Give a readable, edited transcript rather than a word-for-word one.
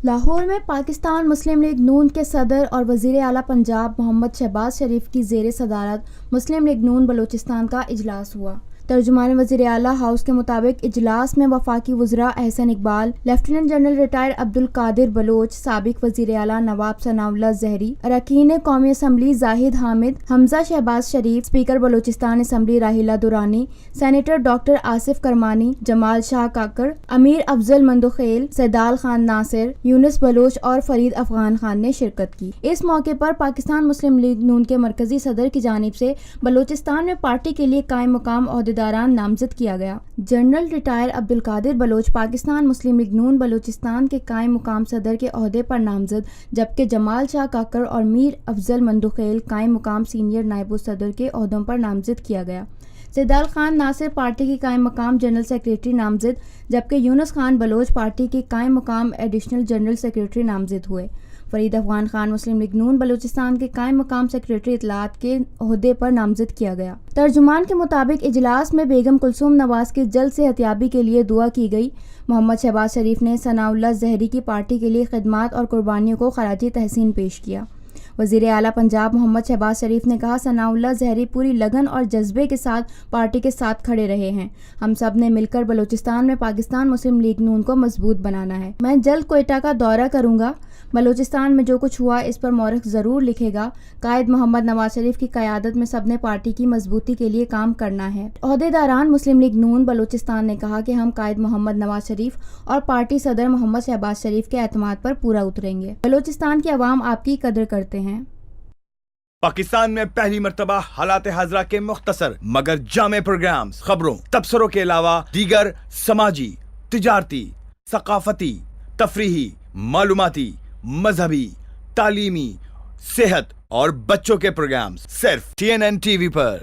لاہور میں پاکستان مسلم لیگ نون کے صدر اور وزیر اعلیٰ پنجاب محمد شہباز شریف کی زیر صدارت مسلم لیگ نون بلوچستان کا اجلاس ہوا۔ ترجمان وزیر اعلیٰ ہاؤس کے مطابق اجلاس میں وفاقی وزراء Ahsan Iqbal, lieutenant general retire Abdul Qadir Baloch, سابق وزیر اعلیٰ نواب ثناء اللہ زہری، اراکین قومی assembly Zahid Hamid, Hamza Shahbaz Sharif, speaker Balochistan assembly Raheela Durrani, senator doctor Asif Kirmani, Jamal Shah Kakar, Amir Afzal Mandokhail, Saidal Khan Nasir, Younis Baloch اور فرید افغان خان نے شرکت کی۔ اس موقع پر پاکستان مسلم لیگ نون کے مرکزی صدر کی جانب سے بلوچستان میں پارٹی کے لیے قائم مقام عہدیداران نامزد کیا گیا۔ جنرل ریٹائر عبدالقادر بلوچ پاکستان مسلم لیگ نون بلوچستان کے قائم مقام صدر کے عہدے پر نامزد، جبکہ جمال شاہ کاکڑ اور میر افضل مندوخیل قائم مقام سینئر نائب الصدر کے عہدوں پر نامزد کیا گیا۔ سیدال خان ناصر پارٹی کی قائم مقام جنرل سیکریٹری نامزد، جبکہ یونس خان بلوچ پارٹی کی قائم مقام ایڈیشنل جنرل سیکریٹری نامزد ہوئے۔ فرید افغان خان مسلم لیگ نون بلوچستان کے قائم مقام سیکریٹری اطلاعات کے عہدے پر نامزد کیا گیا۔ ترجمان کے مطابق اجلاس میں بیگم کلثوم نواز کی جلد صحتیابی کے لیے دعا کی گئی۔ محمد شہباز شریف نے ثناء اللہ زہری کی پارٹی کے لیے خدمات اور قربانیوں کو خراج تحسین پیش کیا۔ وزیر اعلیٰ پنجاب محمد شہباز شریف نے کہا، ثناء اللہ زہری پوری لگن اور جذبے کے ساتھ پارٹی کے ساتھ کھڑے رہے ہیں۔ ہم سب نے مل کر بلوچستان میں پاکستان مسلم لیگ نون کو مضبوط بنانا ہے۔ میں جلد کوئٹہ کا دورہ کروں گا۔ بلوچستان میں جو کچھ ہوا اس پر مورخ ضرور لکھے گا۔ قائد محمد نواز شریف کی قیادت میں سب نے پارٹی کی مضبوطی کے لیے کام کرنا ہے۔ عہدیداران مسلم لیگ نون بلوچستان نے کہا کہ ہم قائد محمد نواز شریف اور پارٹی صدر محمد شہباز شریف کے اعتماد پر پورا اتریں گے۔ بلوچستان کی عوام آپ کی قدر کرتے ہیں۔ پاکستان میں پہلی مرتبہ حالات حاضرہ کے مختصر مگر جامع پروگرامز، خبروں، تبصروں کے علاوہ دیگر سماجی، تجارتی، ثقافتی، تفریحی، معلوماتی، مذہبی، تعلیمی، صحت اور بچوں کے پروگرامز صرف TNN TV پر۔